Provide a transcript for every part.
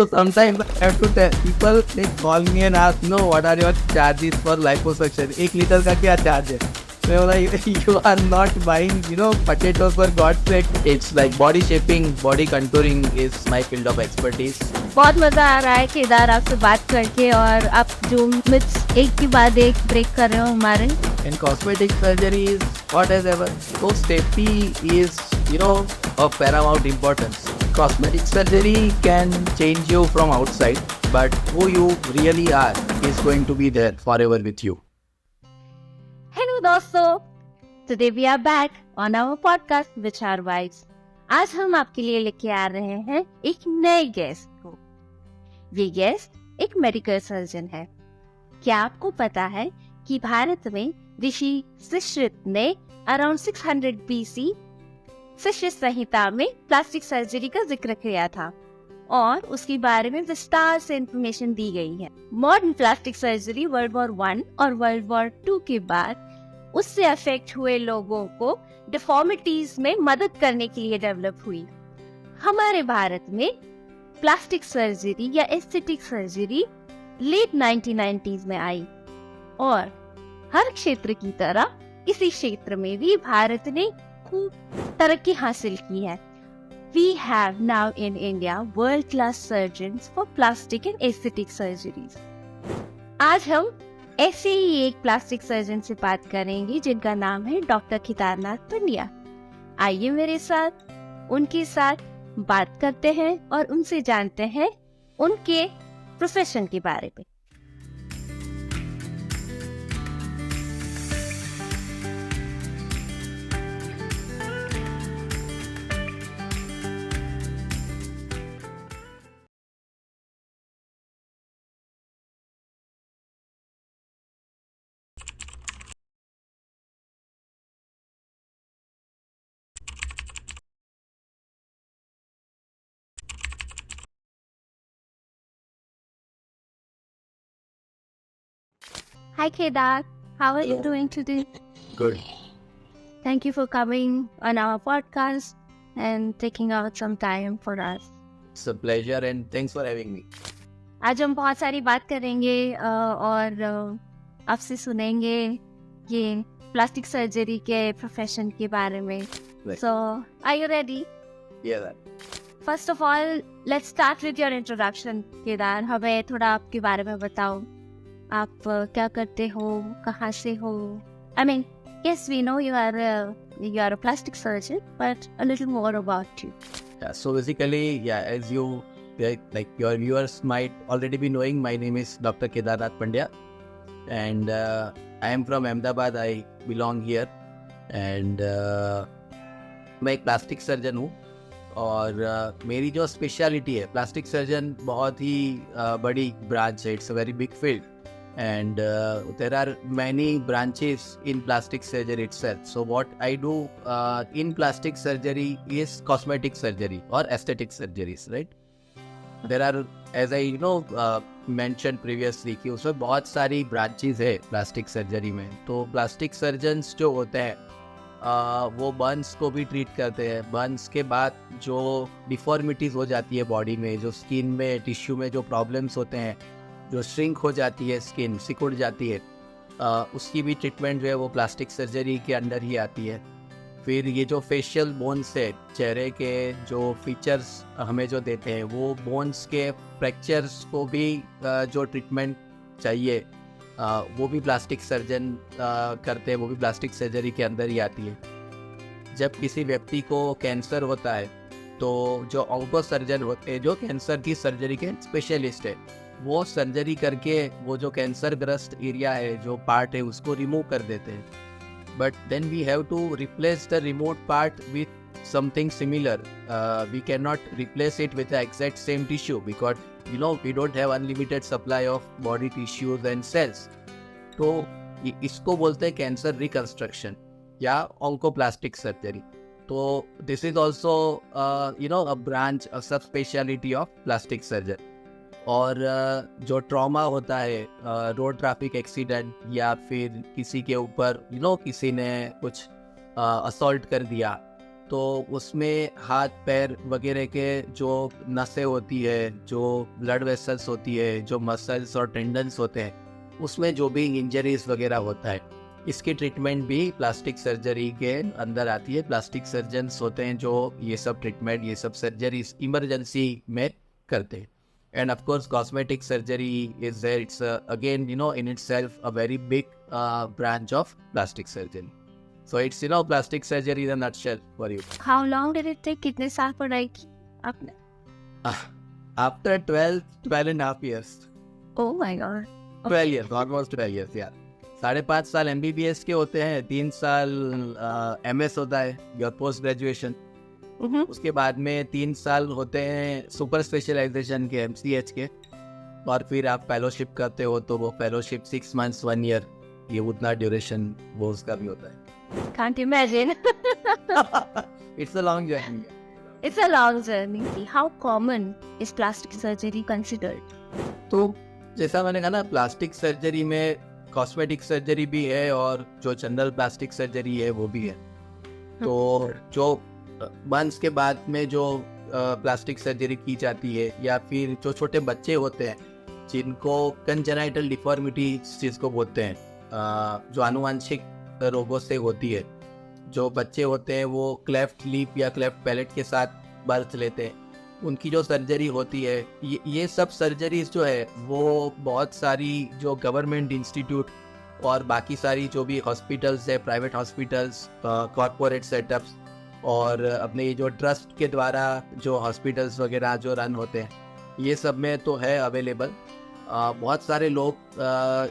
So sometimes I have to tell people, they call me and ask, no, what are your charges for liposuction? 1 liter का क्या charge है? So I'm like, you are not buying, potatoes for God's sake. It's like body shaping, body contouring is my field of expertise. बहुत मजा आ रहा है केदार आपसे बात करके, और आप जो मिथ्स एक के बाद एक ब्रेक कर रहे हो हमारे. And cosmetic surgery is whatever. So safety is, of paramount importance. Cosmetic surgery can change you from outside, but who you really are is going to be there forever with you. Hello दोस्तों, today we are back on our podcast which are vibes. आज हम आपके लिए लेके आ रहे हैं एक नए गेस्ट को. ये गेस्ट एक मेडिकल सर्जन है. क्या आपको पता है कि भारत में ऋषि शिश्रित ने अराउंड 600 BC शिश्रित संहिता में प्लास्टिक सर्जरी का जिक्र किया था और उसके बारे में विस्तार से इंफॉर्मेशन दी गई है. Modern plastic surgery world war 1 और वर्ल्ड वॉर 2 के बाद उससे अफेक्ट हुए लोगों को डिफॉर्मिटीज में मदद करने के लिए डेवलप हुई. हमारे भारत में प्लास्टिक सर्जरी या एस्थेटिक सर्जरी लेट 1990s में आई और हर क्षेत्र की तरह इसी क्षेत्र में भी भारत ने खूब तरक्की हासिल की है. We have now in India world-class surgeons for plastic and aesthetic surgeries. आज हम ऐसे ही एक प्लास्टिक सर्जन से बात करेंगे जिनका नाम है डॉक्टर केदारनाथ पंड्या. आइए मेरे साथ उनके साथ बात करते हैं और उनसे जानते हैं उनके प्रोफेशन के बारे में. Hi Kedar, how are you doing today? Good. Thank you for coming on our podcast and taking out some time for us. It's a pleasure and thanks for having me. आज हम बहुत सारी बात करेंगे और आपसे सुनेंगे ये प्लास्टिक सर्जरी के प्रोफेशन के बारे में. Right. So, are you ready? Yeah, that. First of all, let's start with your introduction, Kedar. हमें थोड़ा आपके बारे में बताओ. आप क्या करते हो, कहाँ से हो? I mean, yes, we know you are a plastic surgeon, but a little more about you. Yeah, so basically, as you, like your viewers might already be knowing, my name is Dr. Kedarnath Pandya and I am from Ahmedabad. I belong here and मैं एक plastic surgeon हूँ और मेरी जो speciality है, plastic surgeon बहुत ही बड़ी branch है. It's a very big field and there are many branches in plastic surgery itself. So what I do in plastic surgery is cosmetic surgery or aesthetic surgeries, right? There are, as I mentioned previously, कि उसमें बहुत सारी branches है plastic surgery में. तो plastic surgeons जो होते हैं वो बर्न्स को भी ट्रीट करते हैं. बर्न्स के बाद जो डिफॉर्मिटीज़ हो जाती है बॉडी में, जो स्किन में, टिश्यू में जो प्रॉब्लम्स होते हैं, जो श्रिंक हो जाती है स्किन, सिकुड़ जाती है, उसकी भी ट्रीटमेंट जो है वो प्लास्टिक सर्जरी के अंडर ही आती है. फिर ये जो फेशियल बोन्स है, चेहरे के जो फीचर्स हमें जो देते हैं, वो बोन्स के फ्रैक्चर्स को भी जो ट्रीटमेंट चाहिए वो भी प्लास्टिक सर्जन करते हैं, वो भी प्लास्टिक सर्जरी के अंदर ही आती है. जब किसी व्यक्ति को कैंसर होता है तो जो ऑन्को सर्जन होते हैं, जो कैंसर की सर्जरी के स्पेशलिस्ट है, वो सर्जरी करके वो जो कैंसर ग्रस्त एरिया है, जो पार्ट है, उसको रिमूव कर देते हैं. But then we have to replace the remove part with something similar. We can not replace it with the exact same tissue because we don't have unlimited supply of body tissues and cells. तो इसको बोलते हैं cancer reconstruction या oncoplastic surgery. तो this is also a branch, a sub speciality of plastic surgeon. और जो trauma होता है, रोड ट्रैफिक एक्सीडेंट या फिर किसी के ऊपर किसी ने कुछ असॉल्ट कर दिया, तो उसमें हाथ पैर वगैरह के जो नसें होती है, जो ब्लड वेसल्स होती है, जो मसल्स और टेंडन्स होते हैं, उसमें जो भी इंजरीज वगैरह होता है, इसकी ट्रीटमेंट भी प्लास्टिक सर्जरी के अंदर आती है। प्लास्टिक सर्जन्स होते हैं जो ये सब ट्रीटमेंट, ये सब सर्जरीज इमरजेंसी में करते हैं। And of course, cosmetic surgery is there. It's again, in itself a very big branch of plastic surgery. So it's, plastic surgery in a nutshell for you. How long did it take? कितने साल पढ़ाई की आपने? After 12 and a half years. Oh my god. 12 years, almost 12 years, yeah. 5.5 साल MBBS के होते हैं, 3 साल MS होता है, your post graduation. उसके बाद में 3 साल होते हैं सुपर स्पेशलाइजेशन के, MCH के, और फिर आप फेलोशिप करते हो तो वो फेलोशिप 6 months 1 year, ये उतना ड्यूरेशन वो उसका भी होता है। Can't imagine. It's a long journey. It's a long journey. How common is plastic surgery considered? तो जैसा मैंने कहा ना, प्लास्टिक सर्जरी में कॉस्मेटिक सर्जरी भी है और जो जनरल प्लास्टिक सर्जरी है वो भी है। तो जो मंथ्स के बाद में जो प्लास्टिक सर्जरी की जाती है, या फिर जो छोटे बच्चे होते हैं जिनको कंजेनाइटल डिफॉर्मिटी जिसको बोलते हैं, जो आनुवांशिक रोगों से होती है, जो बच्चे होते हैं वो क्लेफ्ट लिप या क्लेफ्ट पैलेट के साथ बर्थ लेते हैं, उनकी जो सर्जरी होती है, ये सब सर्जरीज जो है वो बहुत सारी जो गवर्नमेंट इंस्टीट्यूट और बाकी सारी जो भी हॉस्पिटल्स है, प्राइवेट हॉस्पिटल्स, कॉर्पोरेट सेटअप्स और अपने जो ट्रस्ट के द्वारा जो हॉस्पिटल्स वगैरह जो रन होते हैं, ये सब में तो है अवेलेबल। बहुत सारे लोग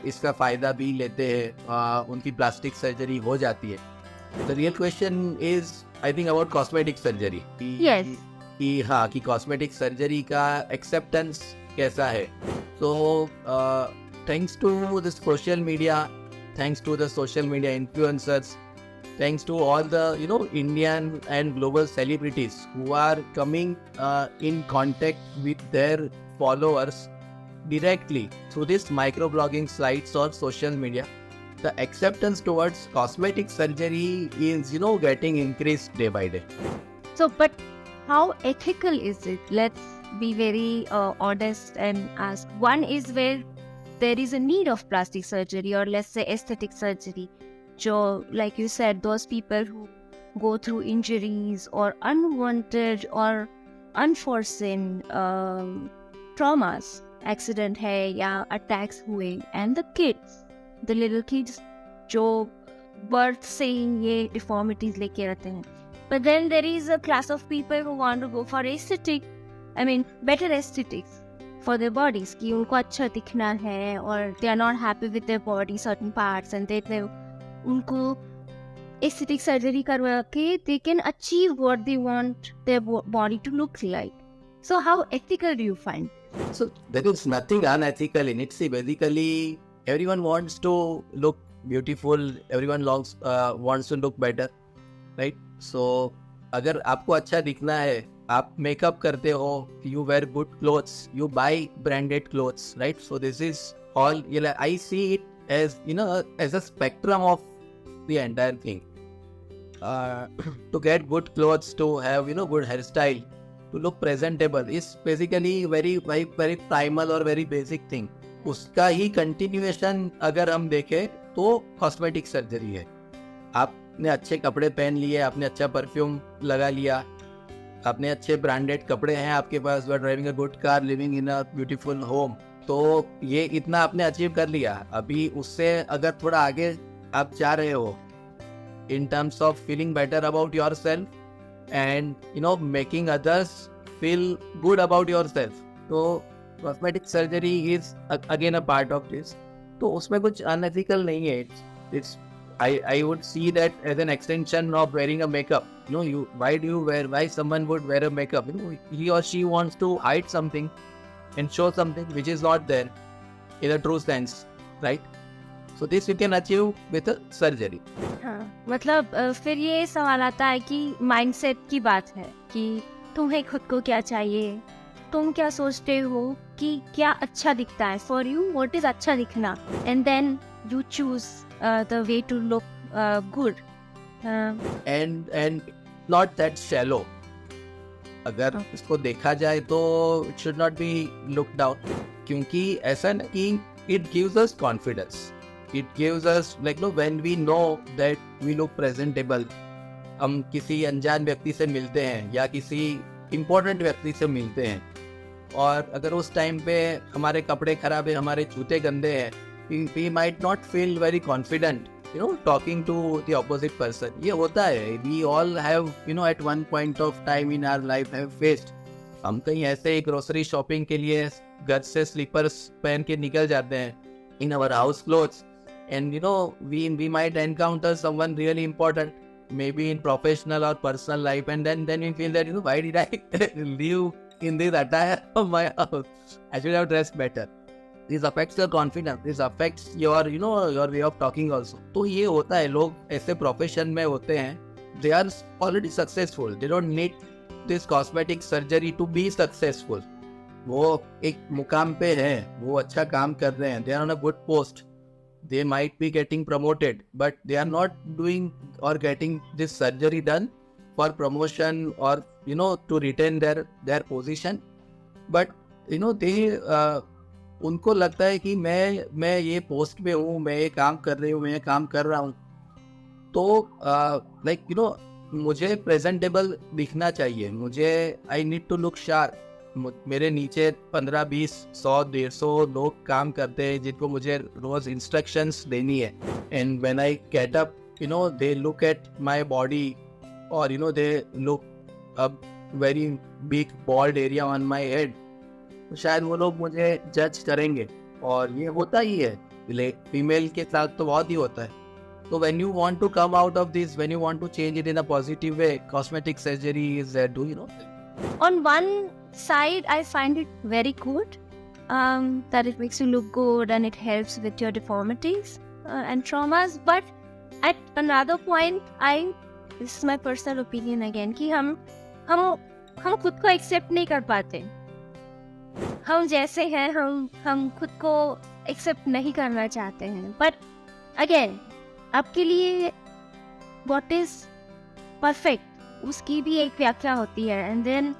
इसका फ़ायदा भी लेते हैं, उनकी प्लास्टिक सर्जरी हो जाती है। The real question is I think about cosmetic surgery. Yes. कि कॉस्मेटिक सर्जरी का एक्सेप्टेंस कैसा है। तो thanks to the social media, thanks to the social media influencers, thanks to all the Indian and global celebrities who are coming in contact with their followers directly through this microblogging sites or social media, the acceptance towards cosmetic surgery is getting increased day by day. So, but how ethical is it? Let's be very honest and ask. One is where there is a need of plastic surgery, or let's say aesthetic surgery. So, like you said, those people who go through injuries or unwanted or unforeseen traumas, accident है या attacks हुए, and the kids, the little kids जो birth से ही ये deformities लेके रहते हैं. But then there is a class of people who want to go for better aesthetics for their bodies, कि उनको अच्छा दिखना है और they are not happy with their body certain parts, and they उनको aesthetic surgery करवा के they can achieve what they want their body to look like. So how ethical do you find? So there is nothing unethical in it. See, basically everyone wants to look beautiful, everyone wants to look better, right? So अगर आपको अच्छा दिखना है, आप makeup करते हो, you wear good clothes, you buy branded clothes, right? So this is all, I see it as as a spectrum of the entire thing. To get good clothes, to have good hairstyle, to look presentable is basically very very very primal or very basic thing. उसका ही continuation अगर हम देखें तो cosmetic surgery है। आपने अच्छे कपड़े पहन लिए, आपने अच्छा परफ्यूम लगा लिया, आपने अच्छे ब्रांडेड कपड़े हैं आपके पास, you are driving a good car, living in a beautiful home, तो ये इतना आपने अचीव कर लिया। अभी उससे अगर थोड़ा आगे आप जा रहे हो in terms of feeling better about yourself and making others feel good about yourself, तो cosmetic surgery is again a part of this. तो उसमें कुछ unethical नहीं है. It's I would see that as an extension of wearing a makeup. Why someone would wear a makeup? He or she wants to hide something and show something which is not there in a true sense, right? So this you can achieve with a surgery. हाँ, मतलब फिर ये सवाल आता है कि mindset की बात है कि तुम्हें खुद को क्या चाहिए, तुम क्या सोचते हो कि क्या अच्छा दिखता है, फॉर यू व्हाट इज अच्छा दिखना, and then you choose the way to look good. And not that shallow. अगर इसको देखा जाए तो it should not be looked down, क्योंकि ऐसा ना कि it gives us confidence. It gives us like no, when we know that we look presentable. हम किसी अनजान व्यक्ति से मिलते हैं या किसी इम्पोर्टेंट व्यक्ति से मिलते हैं, और अगर उस टाइम पे हमारे कपड़े खराब है, हमारे जूते गंदे हैं, we might not feel very confident, you know, talking to the opposite person. ये होता है. We all have, you know, at one point of time in our life have faced. हम कहीं ऐसे ही ग्रोसरी शॉपिंग के लिए घर से स्लीपर्स पहन के निकल जाते हैं in our house clothes, and you know we might encounter someone really important, maybe in professional or personal life, and then we feel that, you know, why did I live in this attire of my house? I should have dressed better. This affects your confidence. This affects your, you know, your way of talking also. तो ये होता है, लोग ऐसे profession में होते हैं, they are already successful. They don't need this cosmetic surgery to be successful. वो एक मुकाम पे हैं, वो अच्छा काम कर रहे हैं, they are on a good post. They might be getting promoted, but they are not doing or getting this surgery done for promotion or, you know, to retain their position. But you know, they उनको लगता है कि मैं ये post पे हूँ, मैं ये काम कर रही हूँ, मैं ये काम कर रहा हूँ, तो लाइक यू नो मुझे प्रेजेंटेबल दिखना चाहिए, मुझे I need to look sharp. मेरे नीचे 15, 20, 100, 150 लोग काम करते हैं जिनको मुझे रोज इंस्ट्रक्शंस देनी है. And when I get up, you know, they look at my body, और you know they look a very big bald area on my head, तो शायद वो लोग मुझे जज करेंगे. और ये होता ही है, फीमेल के साथ तो बहुत ही होता है. तो when you want to come out of this, when you want to change it in a positive way, cosmetic surgery is do you know. On one side, I find it very good that it makes you look good and it helps with your deformities and traumas. But at another point, this is my personal opinion again, कि हम खुद को accept नहीं कर पाते. हम जैसे हैं, हम खुद को एक्सेप्ट नहीं करना चाहते हैं. बट अगेन, आपके लिए व्हाट इज परफेक्ट, उसकी भी एक व्याख्या होती है. एंड देन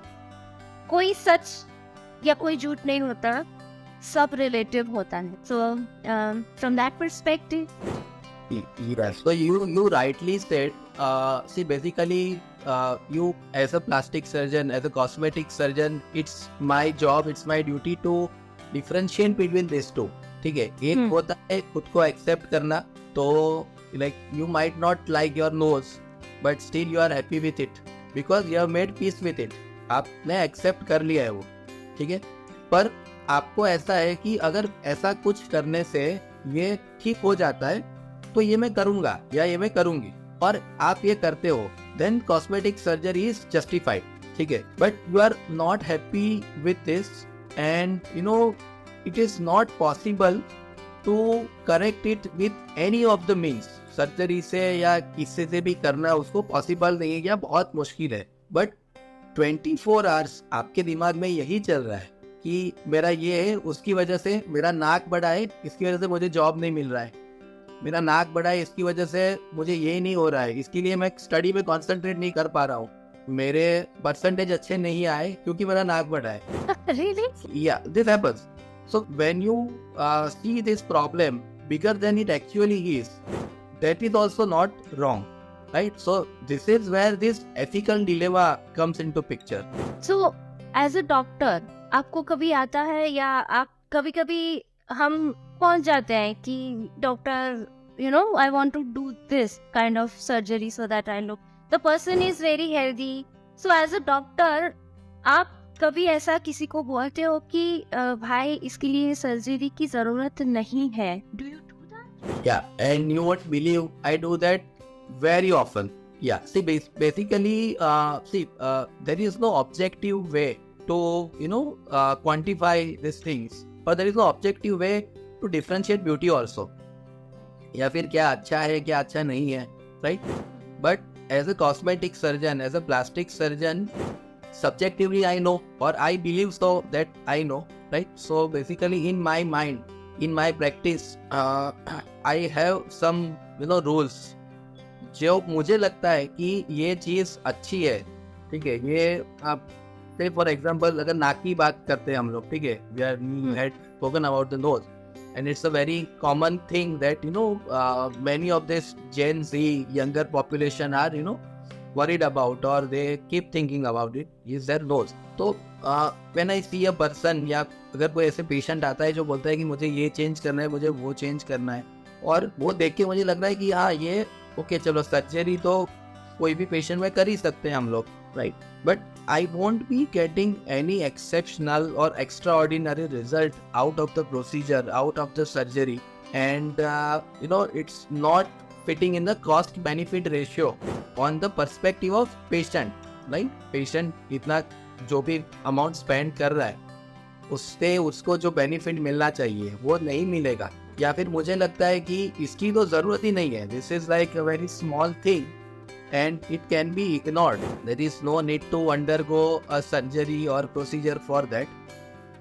कोई सच या कोई झूठ नहीं होता, सब रिलेटिव होता है. So from that perspective, so you rightly said, see, basically you as a plastic surgeon, as a cosmetic surgeon, it's my job, it's my duty to differentiate between these two. ठीक है, एक होता है खुद को accept करना. तो like you might not like your nose, but still you are happy with it because you have made peace with it. आपने एक्सेप्ट कर लिया है वो, ठीक है. पर आपको ऐसा है कि अगर ऐसा कुछ करने से ये ठीक हो जाता है तो ये मैं करूंगा या ये मैं करूंगी, और आप ये करते हो, then cosmetic surgery is justified. ठीक है, but you are not happy with this, and you know it is not possible to correct it with any of the means. Surgery से या किसी से भी करना उसको पॉसिबल नहीं है या बहुत मुश्किल है. बट 24 आवर्स आपके दिमाग में यही चल रहा है कि मेरा ये है, उसकी वजह से मेरा नाक बड़ा है, इसकी वजह से मुझे जॉब नहीं मिल रहा है, मेरा नाक बड़ा है, इसकी वजह से मुझे ये नहीं हो रहा है, इसके लिए मैं स्टडी में कंसंट्रेट नहीं कर पा रहा हूँ, मेरे परसेंटेज अच्छे नहीं आए क्योंकि मेरा नाक बड़ा है. really? Yeah, this happens. So when you see this problem bigger than it actually is, that is also not wrong, right? So this is where this ethical dilemma comes into picture. So as a doctor, आपको कभी आता है या आप कभी-कभी हम पहुंच जाते हैं कि doctor, you know, I want to do this kind of surgery so that I look, the person is very healthy. So as a doctor, आप कभी ऐसा किसी को बोलते हो कि भाई इसके लिए सर्जरी की जरूरत नहीं है? Do you do that? Yeah, and you won't believe I do that very often. Yeah, see, basically, there is no objective way to, you know, quantify these things, or there is no objective way to differentiate beauty also. या फिर क्या अच्छा है, क्या अच्छा नहीं है, right? But as a cosmetic surgeon, as a plastic surgeon, subjectively I know, or I believe so that I know, right? So basically, in my mind, in my practice, I have some, you know, rules जो मुझे लगता है कि ये चीज़ अच्छी है, ठीक है, ये आप से फॉर एग्जांपल अगर नाक की बात करते हैं हम लोग, ठीक है, we are had spoken about the nose and it's a very common thing that many of this Gen Z younger population are worried about or they keep thinking about it is their nose. तो when I see a person या अगर कोई ऐसे patient आता है जो बोलता है कि मुझे ये चेंज करना है, मुझे वो चेंज करना है, और वो देख के मुझे लग रहा है कि हाँ ये ओके चलो सर्जरी तो कोई भी पेशेंट में कर ही सकते हैं हम लोग, right, but I won't be getting any exceptional or extraordinary result out of the procedure, out of the surgery, and it's not fitting in the cost benefit ratio on the perspective of patient, right? Patient इतना जो भी amount spend कर रहा है उससे उसको जो benefit मिलना चाहिए वो नहीं मिलेगा, या फिर मुझे लगता है कि इसकी तो ज़रूरत ही नहीं है, this is like a very small thing and it can be ignored. There is no need to undergo a surgery or procedure for that.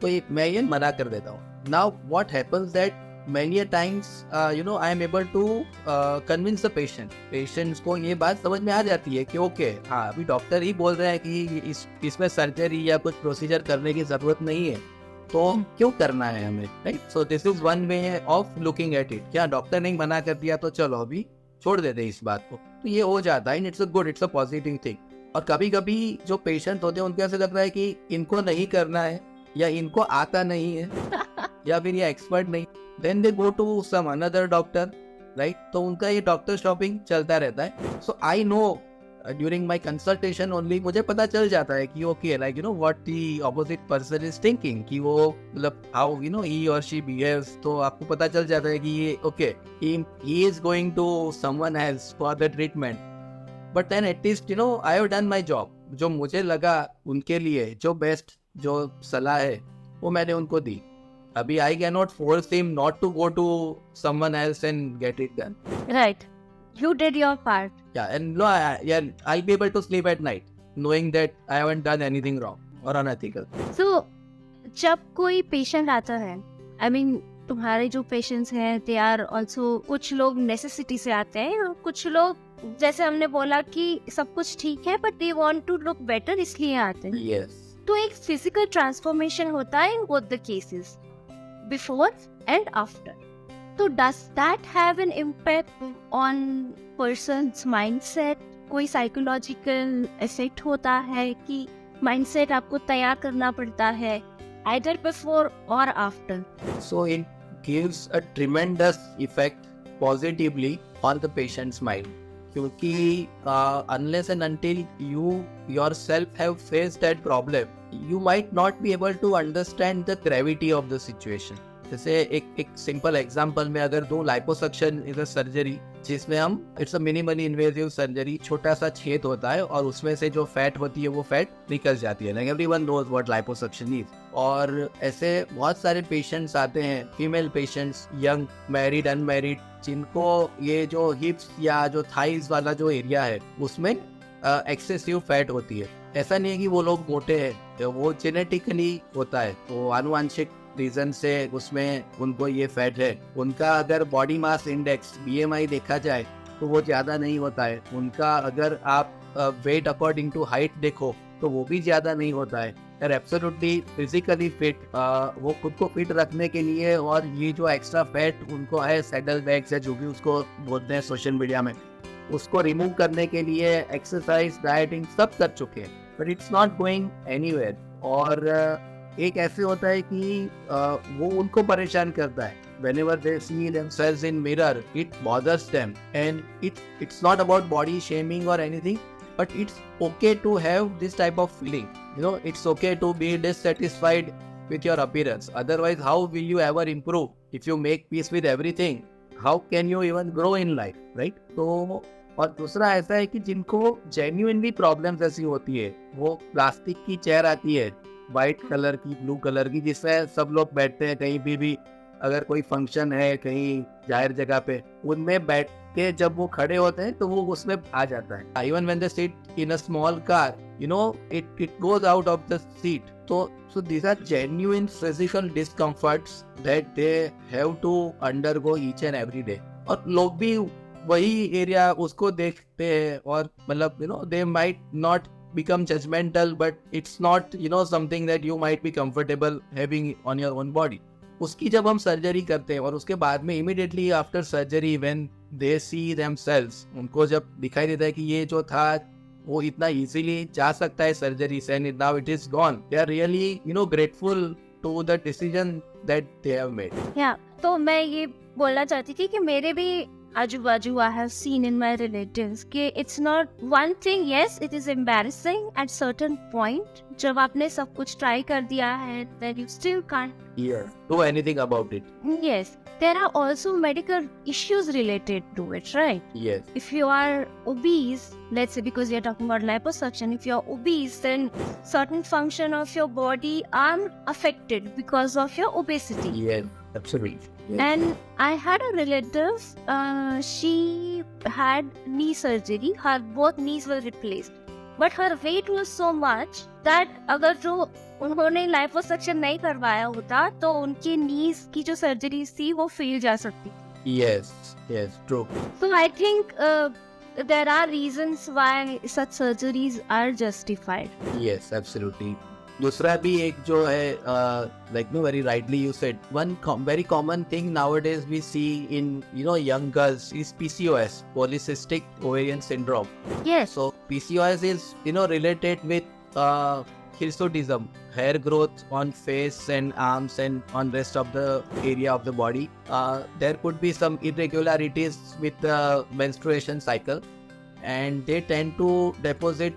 तो मैं ये मना कर देता हूँ. Now what happens that many a times I am able to convince the patient. Patients को ये बात समझ में आ जाती है कि ओके हाँ अभी डॉक्टर ही बोल रहे हैं कि इसमें सर्जरी या कुछ प्रोसीजर करने की ज़रूरत नहीं है, तो क्यों करना है हमें, right? So this is one way of looking at it. क्या डॉक्टर ने मना कर दिया तो चलो अभी छोड़ देते इस बात को, तो ये हो जाता है. It's a good, it's a positive thing. और कभी कभी जो पेशेंट होते हैं उनको ऐसे लगता है कि इनको नहीं करना है या इनको आता नहीं है या फिर ये एक्सपर्ट नहीं, then they go to some another doctor, right? तो उनका ये डॉक्टर शॉपिंग चलता रहता है. So I know during my consultation only मुझे पता चल जाता है कि okay like what the opposite person is thinking, कि वो मतलब हाउ ही और शी बिहेव्स. तो आपको पता चल जाता है कि ये ओके ही is going to someone else for the treatment, but then at least I have done my job. जो मुझे लगा उनके लिए जो बेस्ट जो सलाह है वो मैंने उनको दी. अभी I can not force him not to go to someone else and get it done. Right. You did your part. Yeah, and no, I'll be able to sleep at night knowing that I haven't done anything wrong or unethical. So, जब कोई patient आता है, I mean, तुम्हारे जो patients हैं, they are also कुछ लोग necessity से आते हैं और कुछ लोग जैसे हमने बोला कि सब कुछ ठीक है but they want to look better इसलिए आते हैं. Yes. तो एक फिजिकल ट्रांसफॉर्मेशन होता है in both the cases, before and after. तो does that have an impact on person's mindset? कोई psychological effect होता है कि mindset आपको तैयार करना पड़ता है either before or after? So it gives a tremendous effect positively on the patient's mind. क्योंकि unless and until you yourself have faced that problem, you might not be able to understand the gravity of the situation. जैसे एक simple example में अगर दूं, liposuction is a surgery जिसमें हम it's a minimally invasive surgery, छोटा सा छेद होता है और उसमें से जो फैट होती है वो फैट निकल जाती है. Like everyone knows what liposuction is. और ऐसे बहुत सारे पेशेंट्स आते हैं, female patients, young, married, unmarried, जिनको ये जो हिप्स या जो थाइज वाला जो एरिया है उसमें एक्सेसिव फैट होती है. ऐसा नहीं है कि वो लोग मोटे हैं, वो जेनेटिकली होता है, तो आनुवंशिक रीजन से उसमें उनको ये फैट है. उनका अगर बॉडी मास इंडेक्स BMI देखा जाए तो वो ज़्यादा नहीं होता है. उनका अगर आप वेट अकॉर्डिंग टू हाइट देखो तो वो भी ज़्यादा नहीं होता है. they're absolutely physically fit. वो खुद को फिट रखने के लिए और ये जो एक्स्ट्रा फैट उनको है सैडल बैग्स या जो भी उसको बोलते हैं सोशल मीडिया में, उसको रिमूव करने के लिए एक्सरसाइज, डाइटिंग सब कर चुके हैं, but it's not going anywhere. और एक ऐसे होता है कि वो उनको परेशान करता है. Whenever they see themselves in mirror, it bothers them, and it's not about body shaming or anything, but it's okay to have this type of feeling. It's okay to be dissatisfied with your appearance. Otherwise, how will you ever improve? If you make peace with everything, how can you even grow in life, right? तो और दूसरा ऐसा है कि जिनको genuinely problems ऐसी होती है, वो प्लास्टिक की चेयर आती है, वाइट कलर की, ब्लू कलर की, जिसमें सब लोग बैठते हैं कहीं भी अगर कोई फंक्शन है कहीं जाहिर जगह पे, उनमें बैठ के जब वो खड़े होते हैं तो वो उसमें आ जाता है. Even when they sit in a small car, it goes out of the seat. So these are genuine physical discomforts that they have to undergo each and every day. और लोग भी वही एरिया उसको देखते हैं और मतलब they might not become judgmental, but it's not something that you might be comfortable having on your own body. उसकी जब हम सर्जरी करते हैं और उसके बाद में immediately after surgery when they see themselves, उनको जब दिखाई देता है कि ये जो था वो इतना easily जा सकता है सर्जरी से and now it is gone, they are really grateful to the decision that they have made. तो मैं ये बोलना चाहती थी कि मेरे भी आजू बाजू I have seen in my relatives कि it's not one thing, yes it is embarrassing at certain point जब आपने सब कुछ ट्राई कर दिया है then you still can't do anything about it. Yes, there are also medical issues related to it, right? Yes. If you are obese, let's say because we are talking about liposuction, if you are obese then certain function of your body are affected because of your obesity. Yes, absolutely. Yes. And I had a relative, she had knee surgery, her both knees were replaced. But her weight was so much that अगर जो उन्होंने liposuction नहीं करवाया होता तो उनकी knees की जो surgeries थी वो fail जा सकती थी. Yes, true. So I think there are reasons why such surgeries are justified. Yes, absolutely. दूसरा भी एक जो है like very rightly you said, one very common thing nowadays we see in young girls is PCOS, polycystic ovarian syndrome. Yes. So PCOS is related with hirsutism, hair growth on face and arms and on rest of the area of the body. There could be some irregularities with the menstruation cycle and they tend to deposit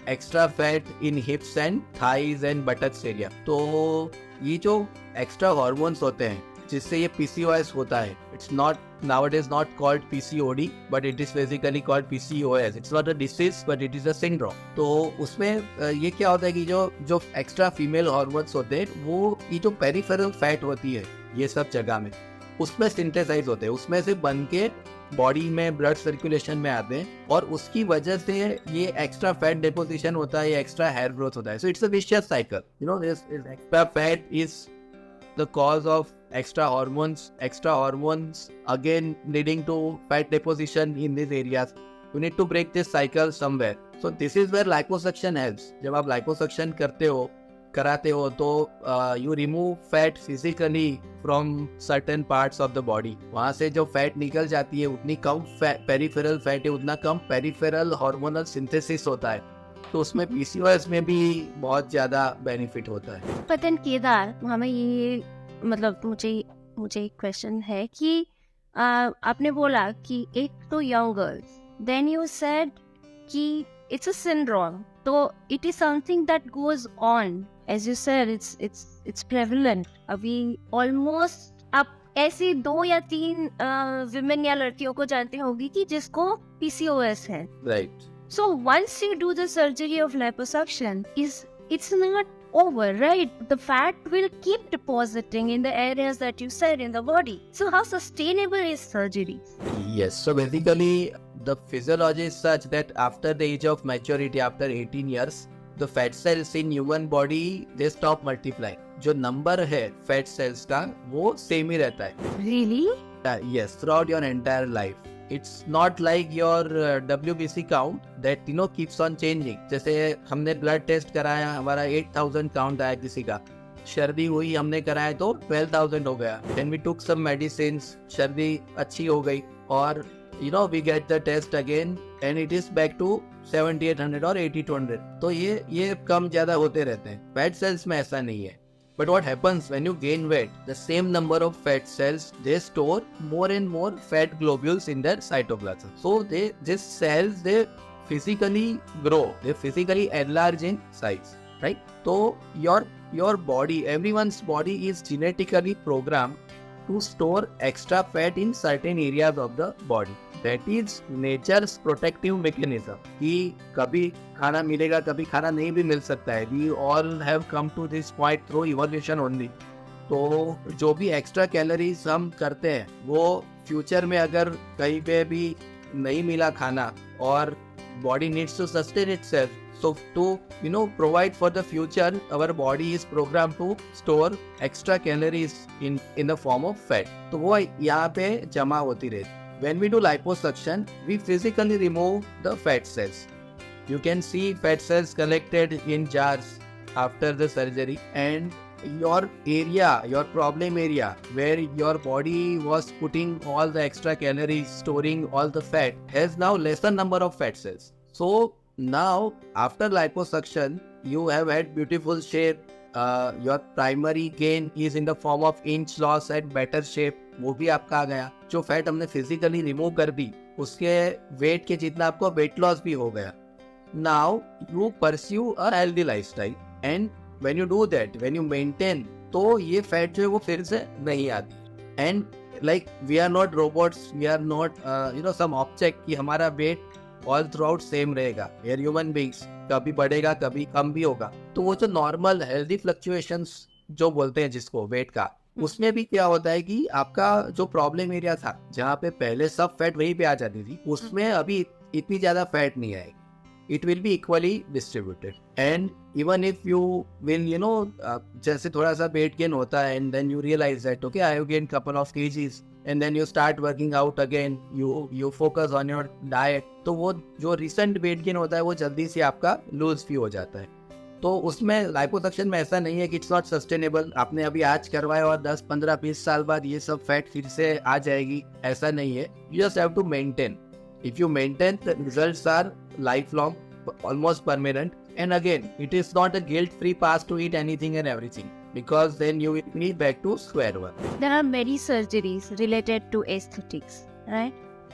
extra fat in hips and thighs and buttocks area. तो ये जो extra hormones होते हैं जिससे ये PCOS होता है, it's not nowadays not called PCOD but it is basically called PCOS. It's not a disease but it is a syndrome. तो उसमें ये क्या होता है कि जो extra female hormones होते हैं वो ये जो peripheral fat होती है ये सब जगह में उसमें सिंथेसाइज होते हैं, उसमें से बन के बॉडी में ब्लड सर्कुलेशन में आते हैं और उसकी वजह से ये एक्स्ट्रा फैट डिपोजिशन होता है, ये एक्स्ट्रा हेयर ग्रोथ होता है. So it's a vicious cycle. This extra fat is the cause of extra hormones again leading to fat deposition in these areas. You need to break this cycle somewhere. So this is where liposuction helps. जब आप liposuction कराते हो तो you remove fat physically from certain parts of the body. वहाँ से जो fat निकल जाती है उतनी कम पेरिफेरल फैट है, उतना कम पेरिफेरल हार्मोनल सिंथेसिस होता है. तो उसमें PCOS में भी बहुत ज़्यादा बेनिफिट होता है. पतन केदार, हमें ये मतलब मुझे एक क्वेश्चन है कि आपने बोला कि एक तो young girls, then you said कि इट्स अ सिंड्रोम, तो it is something that goes on, as you said it's prevalent. अभी ऑलमोस्ट आप ऐसी 2 या 3 विमेन या लड़कियों को जानते होंगी कि जिसको PCOS है. Right. So once you do the surgery of liposuction, it's not over, right? The fat will keep depositing in the areas that you said in the body. So how sustainable is surgery? Yes, so basically the physiology is such that after the age of maturity, after 18 years, the fat cells in human body, they stop multiplying. जो number है fat cells का वो same ही रहता है. Really? Yes, throughout your entire life. It's not like your WBC count that keeps on changing. जैसे हमने blood test कराया, हमारा 8000 काउंट आया किसी का, सर्दी हुई हमने कराया तो 12000 हो गया. Then we took some medicines, सर्दी अच्छी हो गई और we get the test again and it is back to 7800 or 8200. तो ये कम ज्यादा होते रहते हैं. फैट सेल्स में ऐसा नहीं है. But what happens when you gain weight? The same number of fat cells, they store more and more fat globules in their cytoplasm. So these cells, they physically grow, they physically enlarge in size, right? So your body, everyone's body is genetically programmed to store extra fat in certain areas of the body. That is nature's protective mechanism. कि कभी खाना मिलेगा, कभी खाना नहीं भी मिल सकता है. We all have come to this point through evolution only. तो जो भी एक्स्ट्रा कैलोरीज हम करते हैं वो फ्यूचर में अगर कहीं पे भी नहीं मिला खाना और body needs to sustain itself. So to provide for the future, our body is programmed to store extra calories in the form of fat. तो वो यहाँ पे जमा होती रहती. when we do liposuction, we physically remove the fat cells. You can see fat cells collected in jars after the surgery, and your area, your problem area where your body was putting all the extra calories, storing all the fat, has now lesser number of fat cells. So now after liposuction, you have had beautiful shape. Your primary gain is in the form of inch loss and better shape. वो भी आपका आ गया. जो fat हमने physically remove कर दी, उसके wait के जितना आपको वेट लॉस भी हो गया. Now you pursue a healthy lifestyle, and when you do that, when you maintain, तो ये फैट जो है वो फिर से नहीं आती. And like we are not robots, we are not some object कि हमारा weight all throughout same रहेगा. We are human beings, कभी बढ़ेगा कभी कम भी होगा. तो वो जो नॉर्मल हेल्दी फ्लक्चुएशंस जो बोलते हैं जिसको वेट का, उसमें भी क्या होता है कि आपका जो प्रॉब्लम एरिया था जहाँ पे पहले सब फैट वहीं पे आ जाती थी, उसमें अभी इतनी ज्यादा फैट नहीं आएगी. It will be equally distributed, and even if you will जैसे थोड़ा सा weight gain होता है and then you realize that okay, I have gained couple of kgs, and then you start working out again, you focus on your diet, तो वो जो recent weight gain होता है वो जल्दी से आपका lose भी हो जाता है. तो उसमें लाइपोसक्शन में ऐसा नहीं है कि इट्स नॉट सस्टेनेबल. आपने अभी आज करवाया और 10, 15, 20 साल बाद ये सब फैट फिर से आ जाएगी, ऐसा नहीं है. You just have to maintain. If you maintain, the results are lifelong, almost permanent. And again, it is not a guilt-free path to eat anything and everything, because then you will be back to square one. There are many surgeries related to aesthetics, right?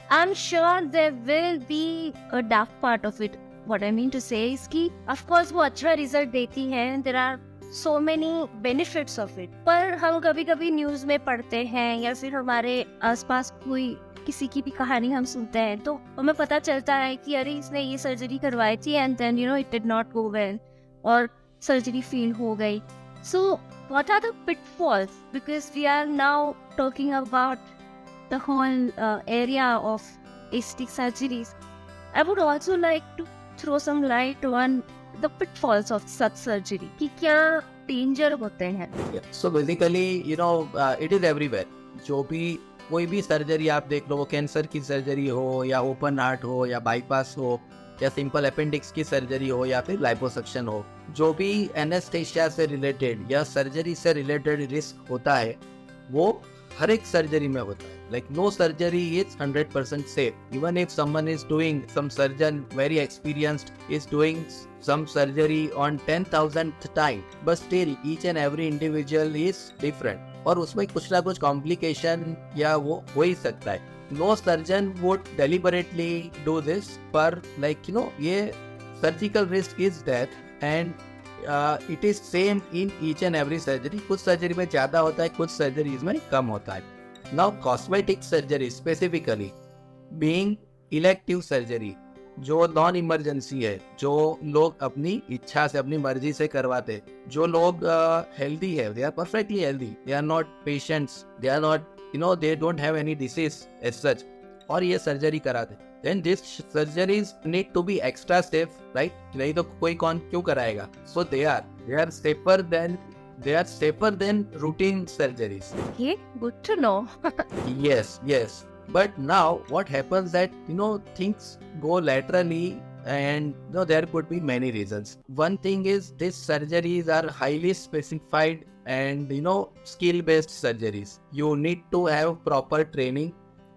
I'm sure there will be a dark part of it. What I mean to say is कि of course वो अच्छा result देती है. There are so many benefits of it. पर हम कभी-कभी news में पढ़ते हैं या फिर हमारे आसपास कोई किसी की भी कहानी हम सुनते हैं तो हमें पता चलता है कि अरे इसने ये सर्जरी करवाई थी and then it did not go well, और सर्जरी फेल हो गई. So what are the pitfalls? Because we are now talking about the whole area of aesthetic surgeries. I would also like to throw some light on the pitfalls of such surgery. कि क्या danger होते हैं? Yeah. So basically, it is everywhere. जो भी कोई भी surgery आप देख लो, वो कैंसर की सर्जरी हो या ओपन हार्ट हो या बाईपास हो या सिंपल अपेंडिक्स की सर्जरी हो या फिर लाइपोसक्शन हो, जो भी एनेस्थेशिया से रिलेटेड या सर्जरी से रिलेटेड रिस्क होता है वो हर एक सर्जरी में होता है. Like no surgery is 100% safe. Even if someone is doing, some surgeon very experienced is doing some surgery on 10,000th time, but still each and every individual is different. और उसमें कुछ ना कुछ कॉम्प्लिकेशन या वो हो ही सकता है. No surgeon would deliberately do this, पर ये surgical risk is there, and it is same in each and every surgery. कुछ सर्जरी में ज़्यादा होता है, कुछ सर्जरीज में कम होता है. Now cosmetic surgery specifically being elective surgery, जो नॉन इमरजेंसी है, जो लोग अपनी इच्छा से अपनी मर्जी से करवाते, जो लोग हेल्दी है, they are perfectly healthy, they are not patients, they are not they don't have any disease as such, और ये सर्जरी कराते, then these surgeries need to be extra safe, right? नहीं तो कोई कौन क्यों कराएगा? So they are safer than routine surgeries. Okay, good to know. Yes. But now what happens that things go laterally, and there could be many reasons. One thing is these surgeries are highly specified and skill based surgeries. You need to have proper training,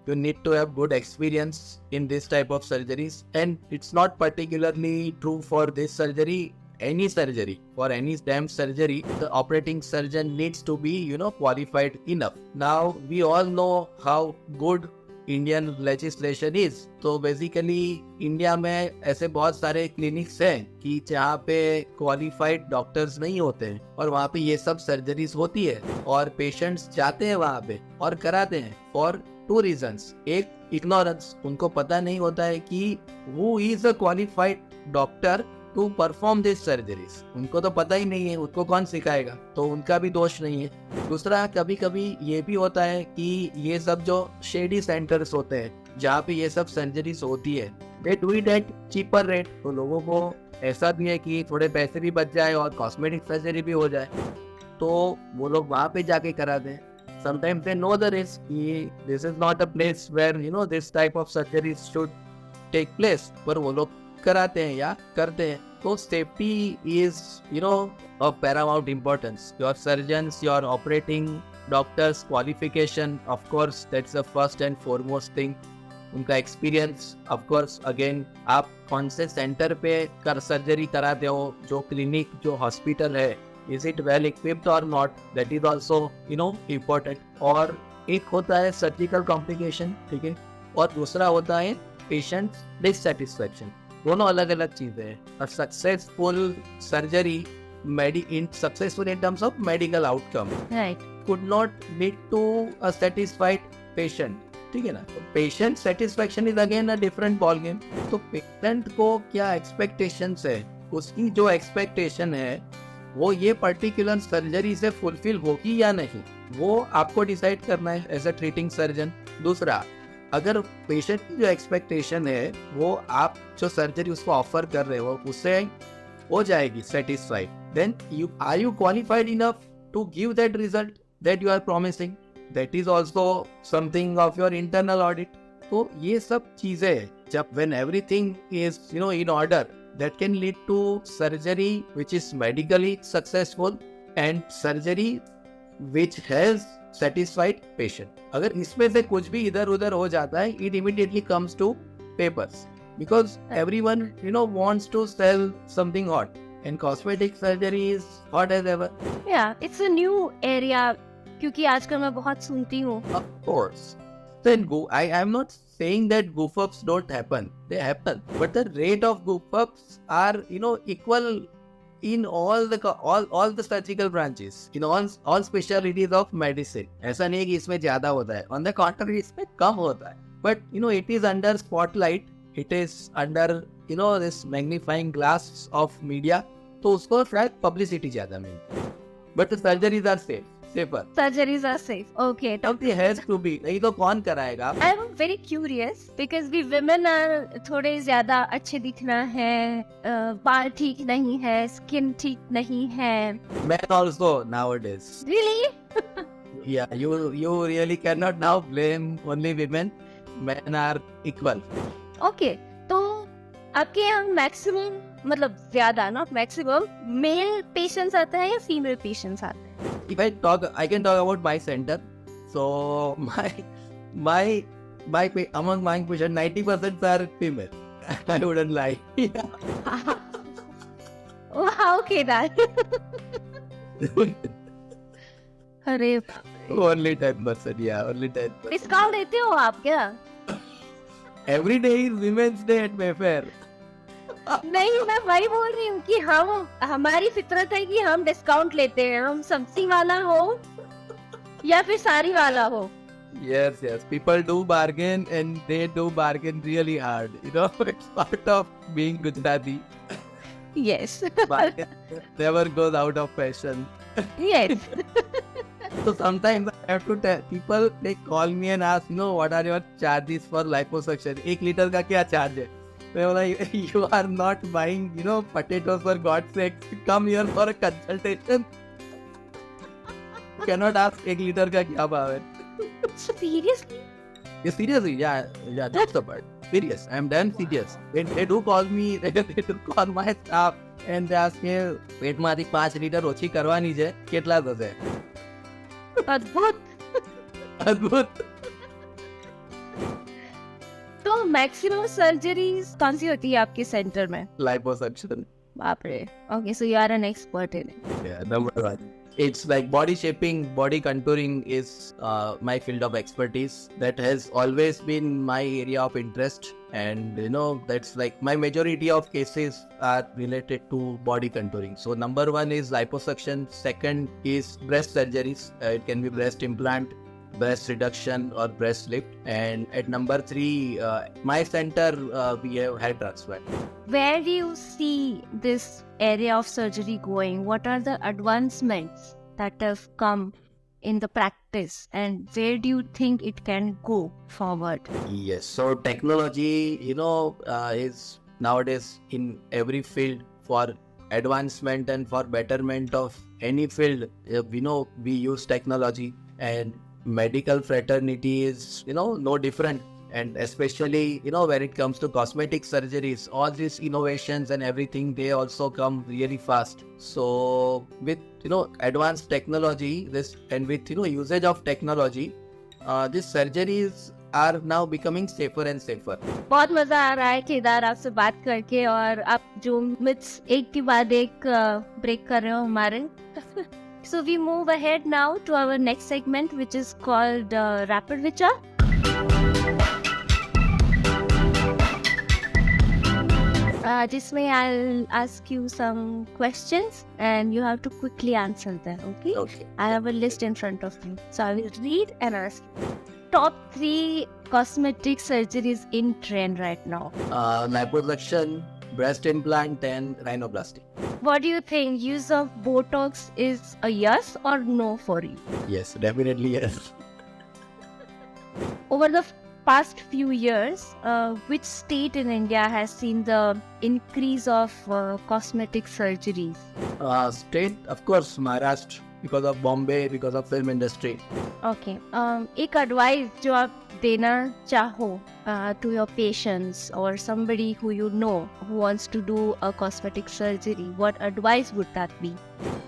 you need to have good experience in this type of surgeries, and it's not particularly true for this surgery. Any surgery, for any damn surgery, the operating surgeon needs to be qualified enough. Now we all know how good Indian legislation is. तो basically India में ऐसे बहुत सारे clinics हैं कि जहाँ पे qualified doctors नहीं होते हैं और वहाँ पे ये सब सर्जरीज होती है और पेशेंट्स जाते हैं वहाँ पे और कराते हैं फॉर 2 रीजंस. एक, इग्नोरेंस, उनको पता नहीं होता है कि who is a qualified doctor to perform this surgeries. उनको तो पता ही नहीं है, उसको कौन सिखाएगा, तो उनका भी दोष नहीं है. दूसरा, कभी कभी ये भी होता है कि ये सब जो शेडी सेंटर्स होते हैं जहाँ पे ये सब सर्जरीज होती है, they do it at cheaper rate. तो लोगों को ऐसा भी है कि थोड़े पैसे भी बच जाए और कॉस्मेटिक सर्जरी भी हो जाए, तो वो लोग वहाँ पे जाके कराते हैं. sometimes they know the risk. This is not a place where this type of surgeries should take place. पर वो लोग कराते हैं या करते हैं. So safety is of paramount importance. Your surgeons, your operating doctors qualification, of course, that's the first and foremost thing. उनका experience, of course, again आप कौन से सेंटर पे कर सर्जरी कराते हो, जो क्लिनिक, जो हॉस्पिटल है, इज इट वेल इक्विप्ड और not, that is also important. और एक होता है सर्जिकल कॉम्प्लिकेशन, ठीक है, और दूसरा होता है पेशेंट डिससेटिस्फैक्शन. दोनों अलग अलग चीजें हैं. A successful surgery successful in terms of medical outcome could not lead to a satisfied patient. ठीक है ना. Patient satisfaction is again a different ball game. तो पेशेंट को क्या एक्सपेक्टेशंस है, उसकी जो एक्सपेक्टेशन है वो ये पर्टिकुलर सर्जरी से फुलफिल होगी या नहीं, वो आपको डिसाइड करना है एज अ ट्रीटिंग सर्जन. दूसरा, अगर पेशेंट की जो एक्सपेक्टेशन है वो आप जो सर्जरी उसको ऑफर कर रहे हो उससे हो जाएगी satisfied, then are you qualified enough to give that result that you are promising. That is also something of your internal audit. तो ये सब चीजें जब when everything is in order, that can lead to surgery which is medically successful and surgery which has satisfied patient. अगर इसमें से कुछ भी इधर उधर हो जाता है, it immediately comes to papers because everyone wants to sell something hot. And cosmetic surgery is hot as ever. Yeah, it's a new area क्योंकि आजकल मैं बहुत सुनती हूँ. Of course. Then I am not saying that goof-ups don't happen. They happen. But the rate of goof-ups are equal in all the surgical branches, in all specialties of medicine. ऐसा नहीं कि इसमें ज्यादा होता है. On the contrary, इसमें कम होता है. But it is under spotlight. It is under this magnifying glass of media, तो उसको शायद पब्लिसिटी ज्यादा मिलती है. But the surgeries are safer. Surgeries are safe. Okay. It has to be. नहीं तो कौन कराएगा? I am very curious because we women are थोड़े ज्यादा अच्छे दिखना है, बाल ठीक नहीं है, स्किन ठीक नहीं है. Men also nowadays. Really? Yeah, you really cannot now blame only women. Men are equal. Okay. तो आपके यहाँ मैक्सिमम, मतलब ज्यादा नॉट मैक्सिमम, मेल पेशेंट्स आते हैं या फीमेल पेशेंट्स आते हैं? If I can talk about my center. So among my patients, 90% are female. I wouldn't lie. Wow, okay that. अरे Only 10%, yeah, only 10%. डिस्काउंट देते हो आप क्या? Every day is Women's Day at Mayfair. नहीं, मैं वही बोल रही हूँ कि हमारी फितरत है कि हम डिस्काउंट लेते हैं, हम सब्जी वाला हो या फिर साड़ी वाला हो. Yes, people do bargain and they do bargain really hard. It's part of being Gujarati. Yes. Bargain never goes out of fashion. Yes. So sometimes I have to tell people, they call me and ask, what are your charges for liposuction? 1 liter का क्या charge है? मैं बोला, you are not buying, potatoes for God's sake. Come here for a consultation. You cannot ask 1 liter का क्या भाव है? Seriously? Yeah, seriously, yeah, that's the part. Serious, I'm damn serious. They do call me, they do call my staff and they ask me, પેટમાંથી 5 litre ઓછી કરવાની છે, કેટલા થશે? अद्भुत. तो मैक्सिमम सर्जरीज कौन सी होती है आपके सेंटर में? Liposuction. बाप रे. Okay, so you are an expert in it. Yeah, number one. It's like body shaping, body contouring is my field of expertise. That has always been my area of interest. And that's like my majority of cases are related to body contouring. So number one is liposuction. Second is breast surgeries. It can be breast implant, breast reduction or breast lift. And at number 3, my center, we have hair transplant. Where do you see this area of surgery going? What are the advancements that have come in the practice, and where do you think it can go forward? Yes, so technology, is nowadays in every field for advancement and for betterment of any field. We use technology, and medical fraternity is, no different. And especially, when it comes to cosmetic surgeries, all these innovations and everything, they also come really fast. So with, advanced technology, this and with, usage of technology, these surgeries are now becoming safer and safer. बहुत मजा आ रहा है केदार आपसे बात करके, और आप जो मिथ्स एक के बाद एक ब्रेक कर रहे हो हमारे. So we move ahead now to our next segment, which is called Rapid Vichar. Jisme I'll ask you some questions and you have to quickly answer them, okay? Okay. I have a list in front of me. So I will read and ask you. Top 3 cosmetic surgeries in trend right now. Liposuction, breast implant, and rhinoplasty. What do you think? Use of Botox is a yes or no for you? Yes, definitely yes. Over the past few years, which state in India has seen the increase of cosmetic surgeries? State, of course, Maharashtra, because of Bombay, because of film industry. Okay. एक advice जो आप देना चाहो to your patients or somebody who you know who wants to do a cosmetic surgery, what advice would that be?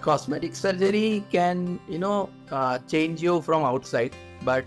Cosmetic surgery can, change you from outside, but,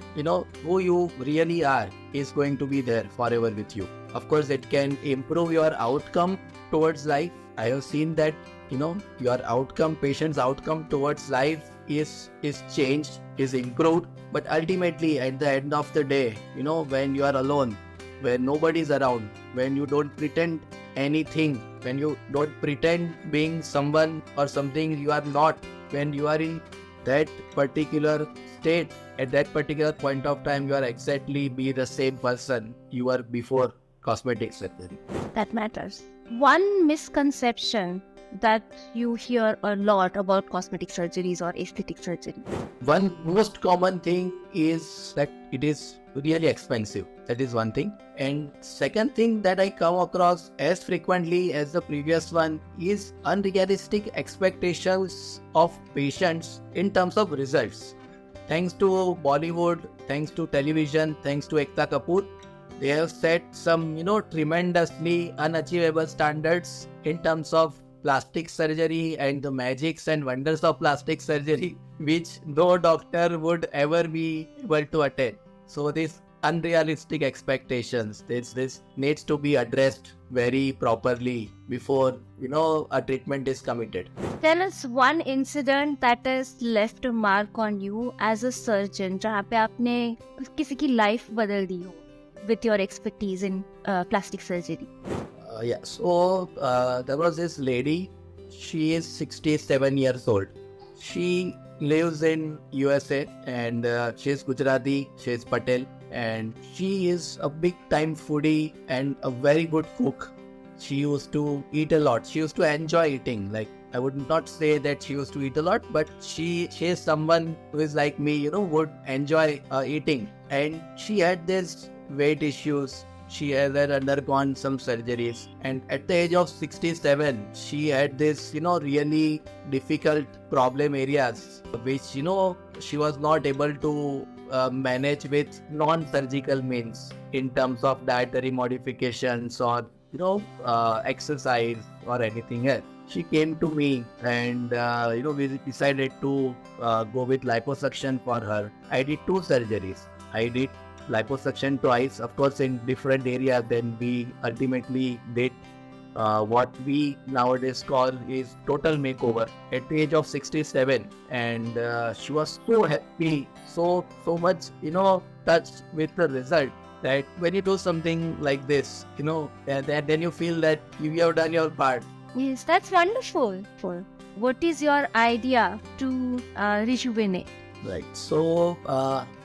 who you really are is going to be there forever with you. Of course, it can improve your outcome towards life. I have seen that, your outcome, patient's outcome towards life is changed, is improved. But ultimately, at the end of the day, when you are alone, when nobody's around, when you don't pretend anything, when you don't pretend being someone or something you are not, when you are in that particular state, at that particular point of time, you are exactly be the same person you were before cosmetic surgery. That matters. One misconception that you hear a lot about cosmetic surgeries or aesthetic surgery. One most common thing is that it is really expensive. That is one thing. And second thing that I come across as frequently as the previous one is unrealistic expectations of patients in terms of results. Thanks to Bollywood, thanks to television, thanks to Ekta Kapoor, they have set some, tremendously unachievable standards in terms of plastic surgery and the magics and wonders of plastic surgery, which no doctor would ever be able to attain. So these unrealistic expectations, this needs to be addressed very properly before, a treatment is committed. Tell us one incident that has left a mark on you as a surgeon, जहाँ पे आपने किसी की life बदल दी हो with your expertise in plastic surgery. So there was this lady. She is 67 years old. She lives in USA and she is Gujarati, she is Patel, and she is a big time foodie and a very good cook. She used to eat a lot. She used to enjoy eating. Like, I would not say that she used to eat a lot, but she is someone who is like me, would enjoy eating. And she had this weight issues. She had undergone some surgeries, and at the age of 67, she had this, really difficult problem areas, which, she was not able to manage with non-surgical means in terms of dietary modifications or, exercise or anything else. She came to me and, we decided to go with liposuction for her. I did 2 surgeries. I did liposuction twice, of course, in different areas. Then we ultimately did what we nowadays call is total makeover at the age of 67, and she was so happy, so much, touched with the result, that when you do something like this, then you feel that you have done your part. Yes, that's wonderful. What is your idea to rejuvenate? Right. So,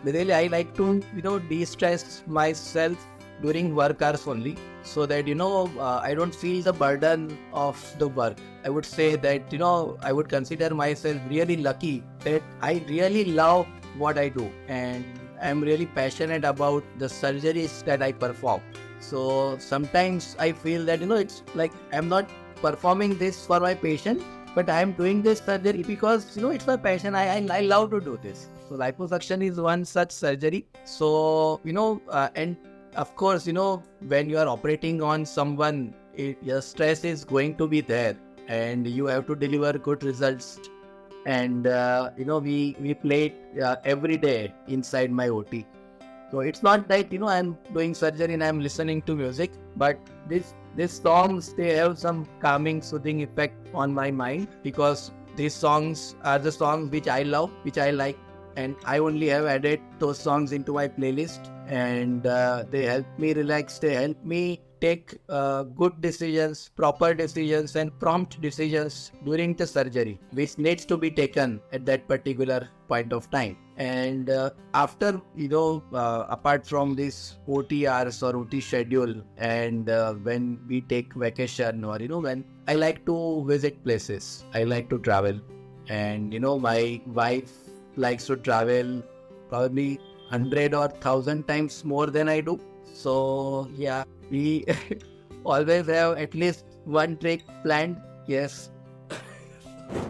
really, I like to, de-stress myself during work hours only, so that, I don't feel the burden of the work. I would say that, I would consider myself really lucky that I really love what I do, and I'm really passionate about the surgeries that I perform. So sometimes I feel that, it's like I'm not performing this for my patient, but I am doing this surgery because, it's my passion. I love to do this. So liposuction is one such surgery. So and of course, when you are operating on someone, your stress is going to be there, and you have to deliver good results. And we play every day inside my OT. So it's not that I'm doing surgery and I'm listening to music, but these songs, they have some calming, soothing effect on my mind, because these songs are the songs which I love, which I like, and I only have added those songs into my playlist, and they help me relax. They help me take good decisions, proper decisions, and prompt decisions during the surgery, which needs to be taken at that particular point of time. And after, apart from this OT hours or OT schedule, and when we take vacation, or, when I like to visit places, I like to travel. And, my wife likes to travel probably 100 or 1,000 times more than I do. So, yeah, we always have at least one trip planned. Yes.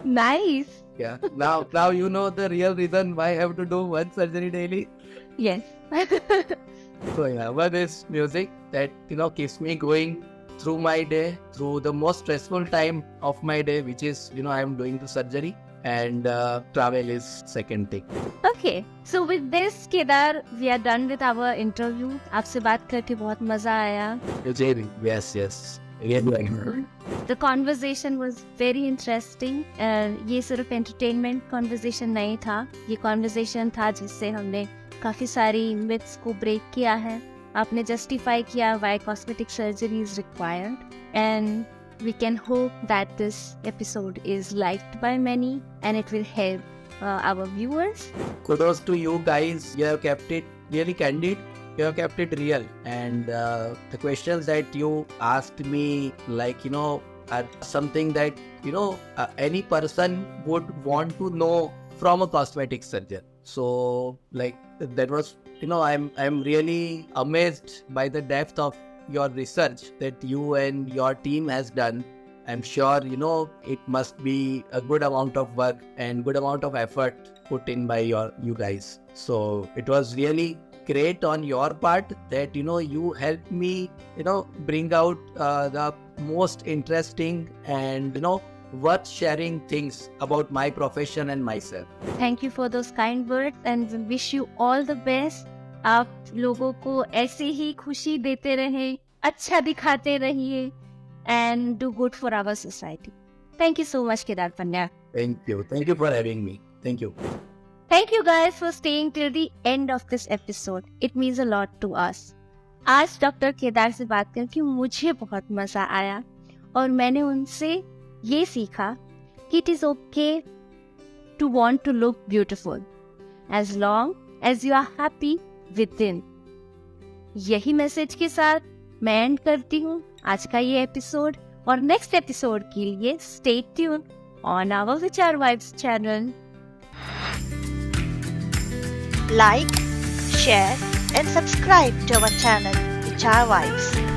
Nice. Yeah. Now you know the real reason why I have to do one surgery daily. Yes. So yeah, one is music that keeps me going through my day, through the most stressful time of my day, which is I am doing the surgery, and travel is second thing. Okay, so with this, Kedar, we are done with our interview. आपसे बात करके बहुत मजा आया. Yes. Again, The conversation was very interesting. ये सिर्फ entertainment conversation नहीं था. ये conversation था जिससे हमने काफी सारी myths को break किया है. आपने justify किया why cosmetic surgery is required, and we can hope that this episode is liked by many and it will help our viewers. kudos to you guys. You have kept it really candid. You have kept it real, and the questions that you asked me, are something that any person would want to know from a cosmetic surgeon. So that was I'm really amazed by the depth of your research that you and your team has done. I'm sure it must be a good amount of work and good amount of effort put in by you guys. So it was really great on your part that you helped me bring out the most interesting and worth sharing things about my profession and myself. Thank you for those kind words and we wish you all the best. आप लोगों को ऐसे ही खुशी देते रहे, अच्छा दिखाते रहिए, and do good for our society. Thank you so much, Kedar Pandya. Thank you for having me. Thank you. Thank you guys for staying till the end of this episode. It means a lot to us. आज doctor Kedar से बात करके मुझे बहुत मजा आया और मैंने उनसे ये सीखा कि it is okay to want to look beautiful as long as you are happy within. यही मैसेज के साथ मैं एंड करती हूँ आज का ये एपिसोड और नेक्स्ट एपिसोड के लिए stay tuned on our HR Vibes channel. Like, share and subscribe to our channel HR Vibes.